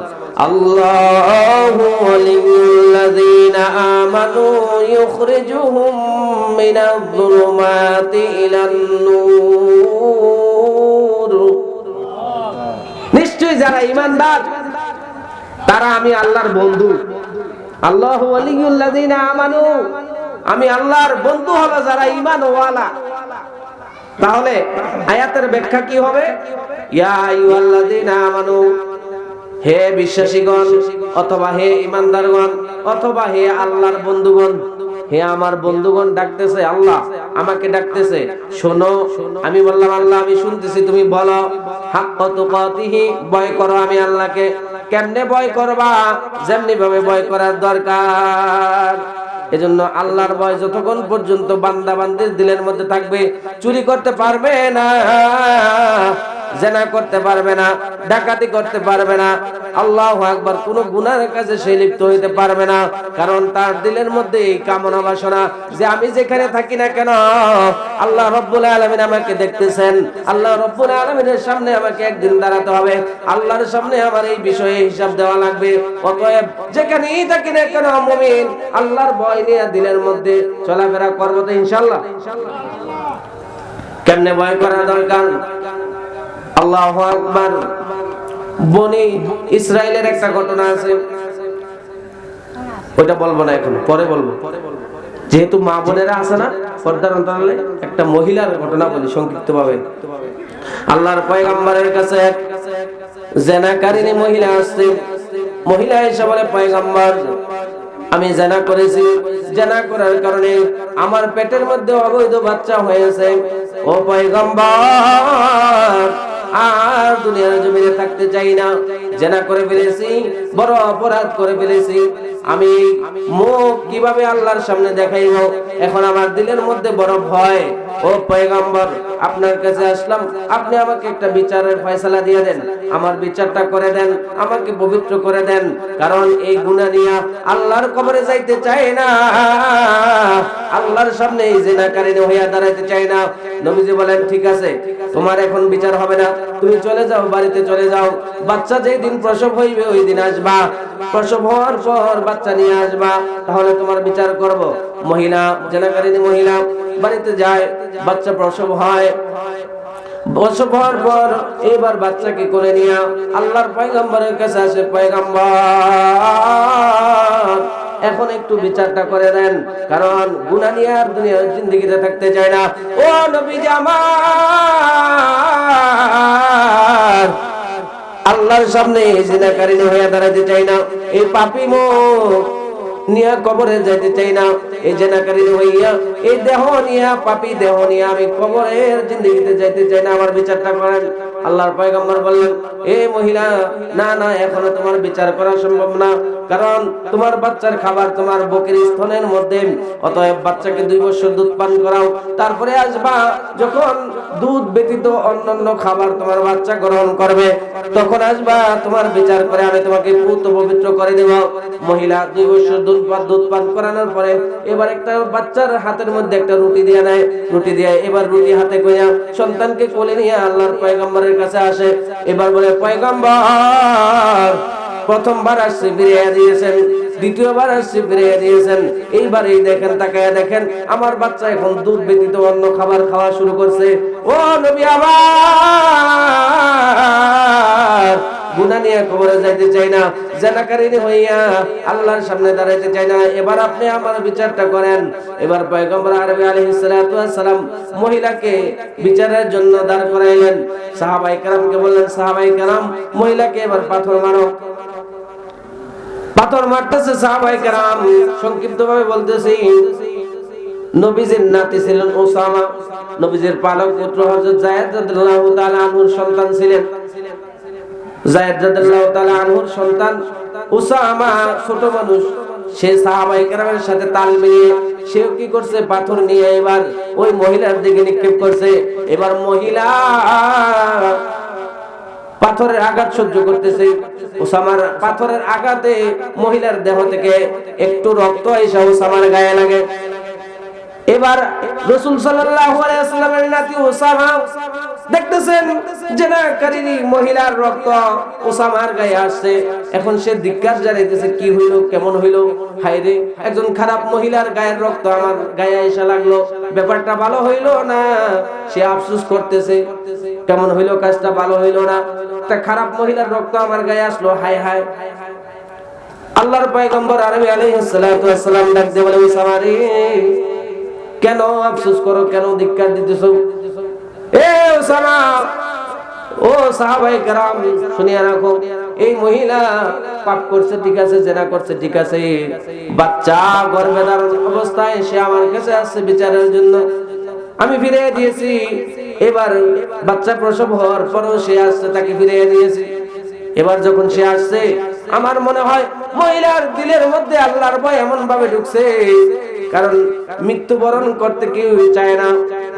আল্লাহু ওয়ালিয়ুল্লাযীনা আমানু ইউখরিজুহুম মিনায-যুলুমাতি ইলান-নূর। নিশ্চয়ই যারা ঈমানদার তারা আমি আল্লাহর বন্ধু। আল্লাহু ওয়ালিয়ুল্লাযীনা আমানু, আমি আল্লাহর বন্ধু হলো যারা ঈমানওয়ালা। তাহলে আয়াতের ব্যাখ্যা কি হবে? ইয়া আইয়ুহাল্লাযীনা আমানু, হে বিশ্বাসীগণ, অথবা হে ঈমানদারগণ, অথবা হে আল্লাহর বন্ধুগণ। হে আমার বন্ধুগণ ডাকতেছে, আল্লাহ আমাকে ডাকতেছে, শোনো। আমি বললাম আল্লাহ আমি শুনতেছি, তুমি বলো। হাক্কা তুকাতিহি, ভয় করো আমি আল্লাহকে। কেমনে ভয় করবা? যেমনি ভাবে ভয় করার দরকার। এজন্য আল্লাহর ভয় যতক্ষণ পর্যন্ত বান্দা বান্দির দিলের মধ্যে থাকবে, চুরি করতে পারবে না, জিনা করতে পারবে না, ডাকাতি করতে পারবে না, আল্লাহু আকবার, কোন গুনার কাজে সে লিপ্ত হইতে পারবে না। কারণ তার দিলের মধ্যে এই কামনা বাসনা যে আমি যেখানে থাকি না কেন আল্লাহ রাব্বুল আলামিন আমাকে দেখতেছেন, আল্লাহ রাব্বুল আলামিনের সামনে আমাকে একদিন দাঁড়াতে হবে, আল্লাহর সামনে আমার এই বিষয়ে হিসাব দেওয়া লাগবে। অতএব যেখানেই থাকি না কেন মুমিন আল্লাহর ভয় নিয়ে দিলের মধ্যে চলাফেরা করবো তো ইনশাআল্লাহ। কেমনে ভয় করা দরকার? আল্লাহু আকবার। বনি ইসরাইলের একটা ঘটনা আছে, ওটা বলবো না এখন, পরে বলবো। যেহেতু মা বোনেরা আছে না পর্দার অন্তরালে, একটা মহিলার ঘটনা বলি সংক্ষিপ্তভাবে। আল্লাহর পয়গম্বরের কাছে এক জিনাকারিনী মহিলা আসছে। মহিলা এসে বলে, পয়গম্বর আমি জিনা করেছি, জিনা করার কারণে আমার পেটের মধ্যে অবৈধ বাচ্চা হয়েছে। ও পয়গম্বর, আর দুনিয়ার জমিনে থাকতে চাই না, জিনা করে ফেলেছি, বড় অপরাধ করে ফেলেছি। আমি মুখ কিভাবে আল্লাহর সামনে দেখাইব? এখন আমার দিলের মধ্যে বড় ভয়। ও পয়গম্বর, আপনার কাছে আসলাম, আপনি আমাকে একটা বিচারের ফয়সালা দিয়ে দেন, আমার বিচারটা করে দেন, আমাকে পবিত্র করে দেন। কারণ এই গুনাহ নিয়ে আল্লাহর কবরে যাইতে চাই না, আল্লাহর সামনে এই জিনাকারী হইয়া দাঁড়াইতে চাই না। নবীজি বলেন, ঠিক আছে, তোমার এখন বিচার হবে না, তুমি চলে যাও, বাড়িতে চলে যাও। বাচ্চা যেই দিন প্রসব হইবে ওই দিন আসবা, প্রসব হওয়ার পর বাচ্চা নিয়ে আসবা, তাহলে তোমার বিচার করব। মহিলা, জিনাকারিনী মহিলা বাড়িতে যায়, বাচ্চা প্রসব হয়। প্রসব হওয়ার পর এবার বাচ্চাকে কোলে নিয়ে আল্লাহর পয়গম্বরের কাছে আসে, পয়গম্বর এখন একটু বিচারটা করে দেন, কারণ গুনাহ নিয়ে আর দুনিয়ার জিন্দেগিতে থাকতে চায় না। ও নবীজি আমার, আল্লাহর সামনে জিনাকারিনী হয়ে দাঁড়াতে চাই না। এই পাপী মুখ নিয়ে কবরে যেতে চাই না। এই জেনাকারী হইয়া এই দেহ নিয়ে, পাপী দেহ নিয়ে আমি কবরের জিন্দেগিতে যেতে চাই না, আমার বিচারটা করেন। আল্লাহর পয়গম্বর বললেন, এ মহিলা, না না, এখনো তোমার বিচার করা সম্ভব না, কারণ তোমার বাচ্চার খাবার তোমার বুকের স্তনের মধ্যে, অতএব বাচ্চাকে 2 বছর দুধ পান করাও, তারপরে আসবা যখন দুধ ব্যতীত অন্যান্য খাবার তোমার বাচ্চা গ্রহণ করবে, তখন আসবা, তোমার বিচার করে আমি তোমাকে পুত পবিত্র করে দেব। মহিলা 2 বছর দুধ পান করানোর পরে এবার একটা বাচ্চার হাতের মধ্যে একটা রুটি দিয়ে দেয়, রুটি দিয়ে এবার রুটি হাতে কইয়া সন্তানকে কোলে নিয়ে আল্লাহর পয়গম্বরের কাছে আসে। এবার বলে, পয়গম্বর, প্রথমবার আসছে ফিরিয়ে দিয়েছেন, দ্বিতীয়বার আসছে ফিরিয়ে দিয়েছেন, এইবার এই দেখেন, তাকায়া দেখেন আমার বাচ্চা এখন দুধ ব্যতীত অন্য খাবার খাওয়া শুরু করছে। ও নবী, আমার গুনাহ নিয়ে কবরে যাইতে চাই না, জানাকারী হইয়া আল্লাহর সামনে দাঁড়াইতে চাই না, এবার আপনি আমার বিচারটা করেন। এবার পয়গম্বর আরবি আলাইহিস সালাতু ওয়াস সালাম মহিলাকে বিচারের জন্য দাঁড় করাইলেন। সাহাবায়ে কেরামকে বললেন, সাহাবায়ে কেরাম, মহিলাকে এবার পাথর মারো। পাথর মারতেছে সাহাবায়ে কেরাম। সংক্ষিপ্তভাবে বলতেছি, নবীজির নাতি ছিলেন উসামা, নবীজির পালক পুত্র হযরত যায়েদ রাদিয়াল্লাহু তাআলা আনহুর সন্তান ছিলেন। যায়েদ রাদিয়াল্লাহু তাআলা আনহুর সন্তান উসামা ছোট মানুষ, সে সাহাবায়ে কেরামের সাথে তাল মিলিয়ে সেও কি করছে, পাথর নিয়ে এবার ওই মহিলার দিকে নিক্ষেপ করছে। এবার মহিলা পাথরের আঘাত সহ্য করতেছে। উসামার পাথরের আঘাতে মহিলার দেহ থেকে একটু রক্ত এসে উসামার গায়ে লাগে। এবার রাসূল সাল্লাল্লাহু আলাইহি ওয়াসাল্লামের নাতি উসামা দেখতেছেন জেনাকারী মহিলার রক্ত উসামার গায়ে আসছে। এখন সে ধিক্কার জানাইতেছে, কি হইল, কেমন হইল, হায় রে, একজন খারাপ মহিলার গায়ের রক্ত আমার গায়ে এসে লাগলো, ব্যাপারটা ভালো হইল না। সে আফসোস করতেছে, কেমন হইল, কাজটা ভালো হইল না, একটা খারাপ মহিলার রক্ত আমার গায়ে আসলো, হায় হায়। আল্লাহর পয়গম্বর আরবি আলাইহিস সালাতু ওয়াস সালাম ডাক দিয়ে বলে, উসামা রে, কেন আফসোস করো, কেন ধিক্কার দিতেছো? এ উসামা, ও সাহাবায়ে কেরাম, শুনিয়া রাখো, এই মহিলা পাপ করছে ঠিক আছে, জেনা করছে ঠিক আছে, বাচ্চা গর্ভে ধারণ অবস্থায় সে আমার কাছে আসছে বিচারের জন্য, আমি ফিরিয়ে দিয়েছি। এবার বাচ্চা প্রসব হওয়ার পরও সে আসছে, তাকে ফিরিয়ে দিয়েছি। এবার যখন সে আসছে, আমার মনে হয় মহিলার দিলের মধ্যে আল্লাহর ভয় এমন ভাবে ঢুকছে, কারণ মৃত্যুবরণ করতে কেউ চায় না,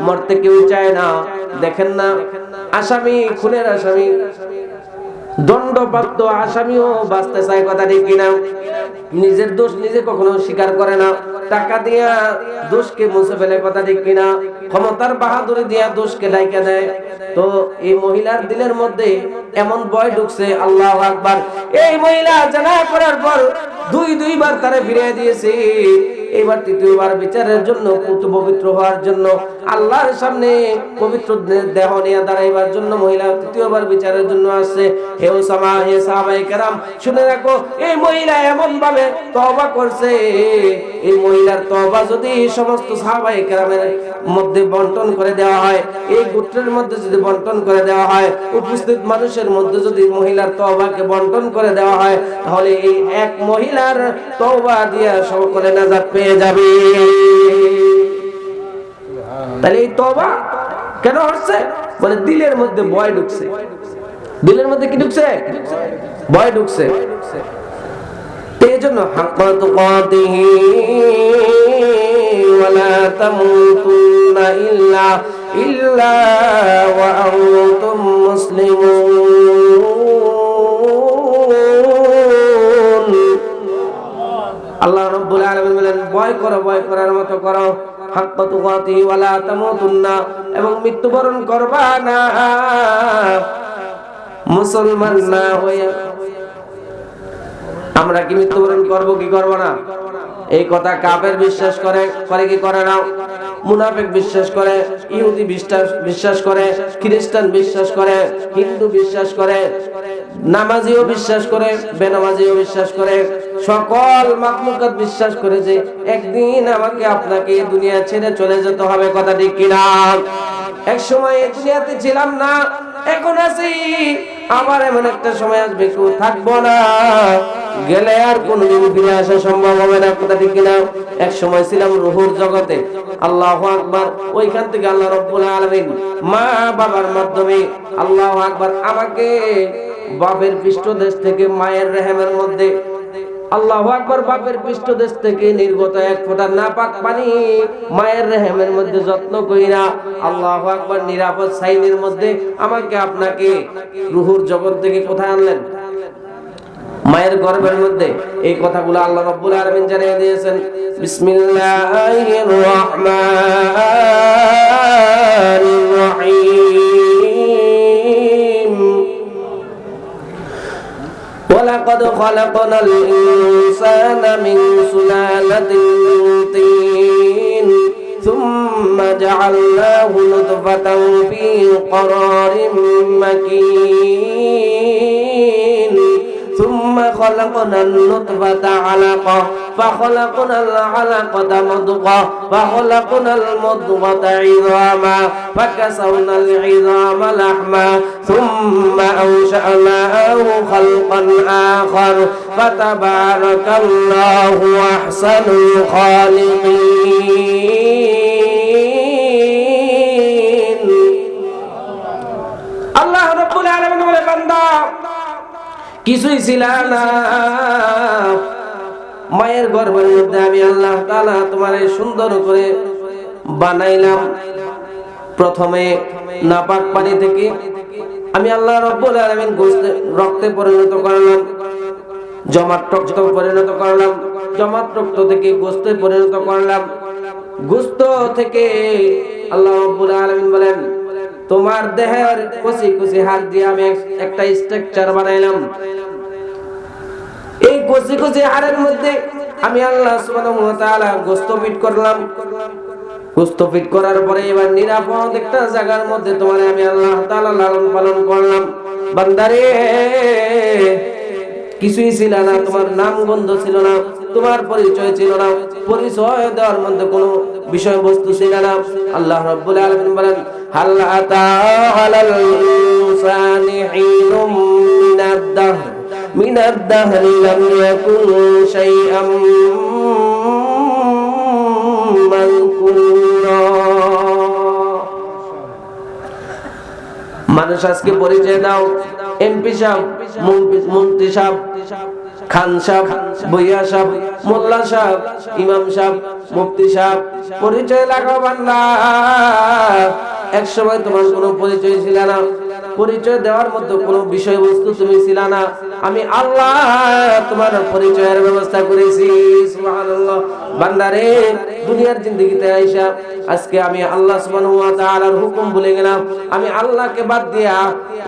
মরতে কেউ চায় না। দেখেন না, আসামি, খুনের আসামি, দণ্ডপ্রাপ্ত আসামিও বাঁচতে চায়, কথা ঠিক কিনা? নিজের দোষ নিজে কখনো স্বীকার করে না, টাকা দিয়া দোষকে মুছে ফেলে, কথা ঠিক কিনা? ক্ষমতার বাহাদুরি দিয়া দোষকে ঢাইকা দেয়। তো এই মহিলার দিলের মধ্যে এমন ভয় ঢুকছে, আল্লাহু আকবার। এই মহিলা জানা করার পর দুইবার তারে ফিরিয়ে দিয়েছে। এবার তৃতীয়বার বিচারের জন্য, পবিত্র হওয়ার জন্য, আল্লাহর সামনে পবিত্র দেহ নিয়ে দাঁড়াইবার জন্য মহিলা তৃতীয়বার বিচারের জন্য আসছে। হে উসামা, হে সাহাবায়ে কেরাম, শুনে রাখো, এই মহিলা এমন ভাবে তওবা করছে, এই মহিলার তওবা যদি সমস্ত সাহাবায়ে কেরামের মধ্যে বন্টন করে দেওয়া হয়, এই গোত্রের মধ্যে যদি বন্টন করে দেওয়া হয়, উপস্থিত মানুষের মধ্যে যদি মহিলার তওবাকে বন্টন করে দেওয়া হয়, তাহলে এই এক মহিলার তওবা দিয়ে সকলে নাজাত পেয়ে যাবে। তাহলে এই তওবা কেন হচ্ছে? বলে দিলের মধ্যে ভয় ঢুকছে। দিলের মধ্যে কি ঢুকছে? ভয় ঢুকছে। এই জন্য হাক্কা তুকাতিহি ওয়ালা তামুতুন্না ইল্লা ওয়া আনতুম মুসলিমুন। আল্লাহ রাব্বুল আলামিন বলেন, ভয় করো, ভয় করার মতো করো, হাক্কা তুকাতিহি ওয়ালা তামুতুন্না, এবং মৃত্যুবরণ করবা না মুসলমান না হয়ে। আমরা কি মৃত্যুবরণ করব কি করব না? এই কথা কাফের বিশ্বাস করে কি করে না? মুনাফিক বিশ্বাস করে, ইহুদি বিশ্বাস করে, খ্রিস্টান বিশ্বাস করে, হিন্দু বিশ্বাস করে, নামাজিও বিশ্বাস করে, বেনামাজিও বিশ্বাস করে, সকল মাখলুকাত বিশ্বাস করে যে একদিন আমাকে আপনাকে এই দুনিয়া ছেড়ে চলে যেতে হবে, কথা ঠিক কিনা? এক সময় এই দুনিয়াতে ছিলাম না, এখন আছি, আবার এমন একটা সময় আসবে কেউ থাকবো না। গেলে আর কোনদিন ফিরে আসা সম্ভব হবে না, কথা ঠিক কিনা? এক সময় ছিলাম রুহুর জগতে, আল্লাহু আকবার। ওইখান থেকে আল্লাহ রাব্বুল আলামিন মা বাবার মাধ্যমে আল্লাহু আকবার আমাকে বাপের পৃষ্ঠদেশ থেকে মায়ের রেহেমের মধ্যে, আল্লাহু আকবার, বাপের পৃষ্ঠদেশ থেকে নির্গত এক ফোঁটা নাপাক পানি মায়ের রেহেমের মধ্যে যত্ন কইরা আল্লাহু আকবার নিরাপদ সাইনের মধ্যে আমাকে আপনাকে রুহুর জগৎ থেকে কোথায় আনলেন? মায়ের গর্ভের মধ্যে। এই কথাগুলো আল্লাহ রাব্বুল আলামিন জানিয়ে দিয়েছেন। বিসমিল্লাহির রাহমানির রহিম। ওয়ালাকাদ খালাকনাল ইনসানা মিন সুলালাতিন মিন তিন সুম্মা জাআলনাহু নুতফাতান ফী ক্বারারিন মাকিন ثم خلقنا النطفة علقة فخلقنا العلقة مضغة فخلقنا المضغة عظاما فكسونا العظام لحما ثم أنشأناه خلقا آخر فتبارك الله أحسن الخالقين. الله رب العالمين বলে বান্দা কিছুই ছিল না, মায়ের গর্ভের মধ্যে আমি আল্লাহ তাআলা তোমারে সুন্দর করে বানাইলাম। প্রথমে নাপাক পানি থেকে আমি আল্লাহ রাব্বুল আলামিন রক্তে পরিণত করলাম, জমাট রক্তে পরিণত করলাম, জমাট রক্ত থেকে গোশতে পরিণত করলাম, গোশত থেকে আল্লাহ রাব্বুল আলামিন বলেন তোমার দেহের কুচি কুচি হাড় দিয়ে আমি একটা স্ট্রাকচার বানাইলাম। এই কুচি কুচি হাড়ের মধ্যে আমি আল্লাহ সুবহানাহু ওয়া তাআলা গোশত ফিট করলাম। গোশত ফিট করার পরে এবার নিরাপদ একটা জায়গার মধ্যে তোমার আমি আল্লাহ তাআলা লালন পালন করলাম। বান্দারে কিছুই ছিল না, তোমার নাম গন্ধ ছিল না, তোমার পরিচয় ছিল না, পরিচয় দেওয়ার মধ্যে কোনো বিষয়বস্তু ছিল না। আল্লাহ রাব্বুল আলামিন বলেন হাল আতা আলাল ইনসানি হিনুম মিনাদ দাহরি লাম ইয়াকুন শাইআম মাযকুরা। মানুষ আজকে পরিচয় দাও, এমপি সাহেব, মন্ত্রী সাহেব, খান সাহেব, বইয়া সাহেব, মোল্লা সাহেব, ইমাম সাহেব, মুফতি সাহেব, পরিচয় লাগাও বান্দা। এক সময় তোমার কোনো পরিচয় ছিল না, পরিচয় দেওয়ার মতো কোনো বিষয়বস্তু তুমি ছিল না, আমি আল্লাহ তোমার পরিচয়ের ব্যবস্থা করেছি। সুবহানাল্লাহ। বান্দারে দুনিয়ার জিন্দেগিতে আইসা আজকে আমি আল্লাহ সুবহানাহু ওয়া তাআলার হুকুম ভুলে গেলাম, আমি আল্লাহকে বাদ দিয়া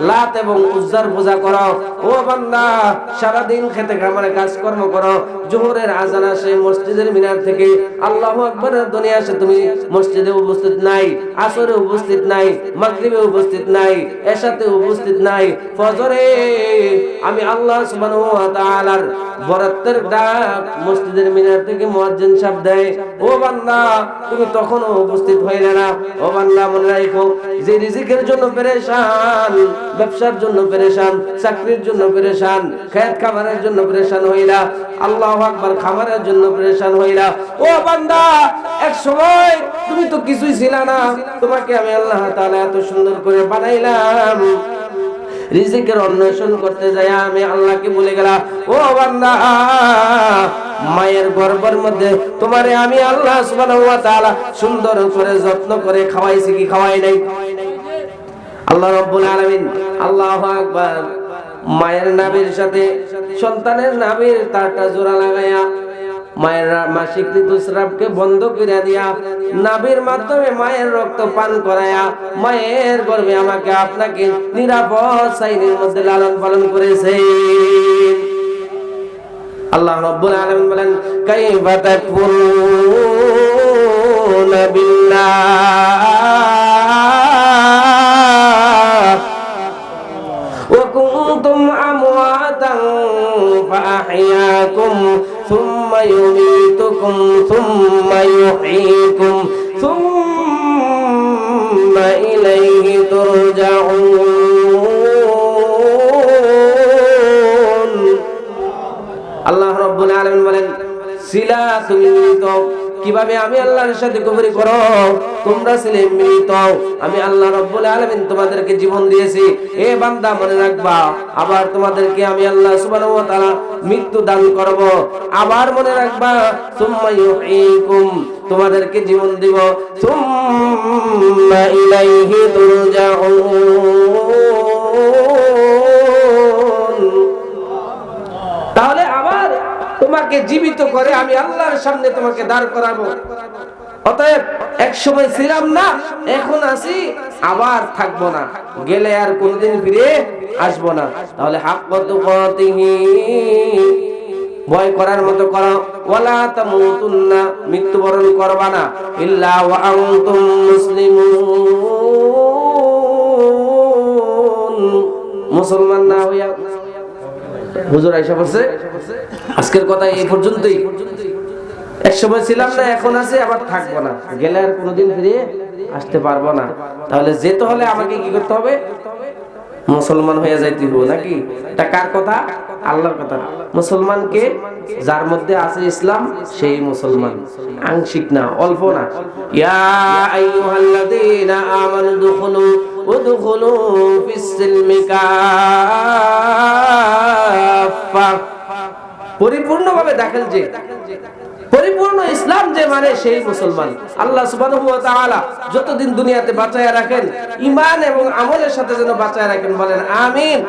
লাত এবং উজ্জার পূজা করো। ও বান্দা, সারা দিন খেতে খামারে কাজকর্ম করো, জোহরের আজান আসে মসজিদের মিনার থেকে, আল্লাহু আকবারের ধ্বনি আসে, তুমি মসজিদে উপস্থিত নাই, আসরে উপস্থিত নাই, মাগরিবে উপস্থিত নাই, এশাতে উপস্থিত নাই, ফজরে আমি আল্লাহ সুবহানাহু ওয়া তাআলার বরাতের ডাক মসজিদের মিনার থেকে মুয়াজ্জিন সাহেব দেয়। ও বান্দা, তুমি তখনও উপস্থিত হইলে না। ও বান্দা, মনে রাখো, যে রিজিকের জন্য পেরেশান, ব্যবসার জন্য পেরেশান, চাকরির জন্য পেরেশান, খেত খামারের জন্য পেরেশান হইলা, আল্লাহু আকবার, খামারের জন্য পেরেশান হইলা, ও বান্দা, এক সময় তুমি তো কিছুই ছিল না, তোমাকে আমি আল্লাহ তাআলা এত সুন্দর করে বানাইলাম। রিজিকের অন্বেষণ করতে যায় আমি আল্লাহকে ভুলে গেলাম। ও বান্দা, মায়ের গর্ভের মধ্যে তোমারে আমি আল্লাহ সুবহানাহু ওয়া তাআলা সুন্দর করে যত্ন করে খাওয়াইছি কি খাওয়াই নাই? আল্লাহ রাব্বুল আলামিন, আল্লাহু আকবার, মায়ের নাভির সাথে সন্তানের নাভির তারটা জোড়া লাগায়া মায়ের মাসিক ঋতুস্রাবকে বন্ধ করে দিয়া নাভির মাধ্যমে মায়ের রক্ত পান করায়া মায়ের গর্ভে আমাকে আপনাকে নিরাপদ সাইনের মধ্যে লালন পালন করেছে। আল্লাহ রাব্বুল আলামিন বলেন কাইফা তাকফুরুনা বিল্লাহ ওয়া কুনতুম আমওয়াতান ফাআহইয়াকুম সুম্মা ইউমীতুকুম সুম্মা ইউহয়ীকুম সুম্মা ইলাইহি তুরজাউন। আলামিন বলেন, সিলা তুমি মৃত, কিভাবে আমি আল্লাহর সাথে কুফরি করো? তোমরা ছিলে মৃত, আমি আল্লাহ রাব্বুল আলামিন তোমাদেরকে জীবন দিয়েছি। এ বান্দা মনে রাখবা, আবার তোমাদেরকে আমি আল্লাহ সুবহানাহু ওয়া তাআলা মৃত্যু দান করব। আবার মনে রাখবা, সুম্মা ইউহয়িকুম, তোমাদেরকে জীবন দিব, সুম্মা ইলাইহি তুরজাউন। তাহলে আবার তোমাকে জীবিত করে আমি আল্লাহর সামনে তোমাকে দাঁড় করাবো। অতএব এক সময় ছিলাম না, এখন আছি, আবার থাকবো না, গেলে আর কোনদিন ফিরে আসবো না। তাহলে হাক্কা তুকাতিহি, ভয় করার মতো করো, ওয়ালা তামুতুন্না, মৃত্যুবরণ করবা না, ইল্লা ওয়া আনতুম মুসলিমুন, মুসলমান না হইয়া। হুজুর আয়েশা বলছে আজকের কথা এই পর্যন্তই। এক সময় ছিলাম না, এখন আছে, আবার থাকবো না, গেলে আর কোনোদিন ফিরে আসতে পারবো না। তাহলে যেতে হলে আমাকে কি করতে হবে? মুসলমান হয়ে যাইতে হবে নাকি? এটা কার কথা? আল্লাহর কথা। মুসলমানকে যার মধ্যে আছে ইসলাম সেই মুসলমান, আংশিক না, অল্প না। ইয়া আইয়ুহাল্লাযীনা আমানু উদখুলু ফিস-সিলমি কাফা, পরিপূর্ণভাবে দাখিল, যে পরিপূর্ণ ইসলাম যে মানে সেই মুসলমান। আল্লাহ সুবহানাহু ওয়া তাআলা যতদিন দুনিয়াতে বাঁচায়া রাখেন, ঈমান এবং আমলের সাথে যেন বাঁচায়া রাখেন, বলেন আমিন।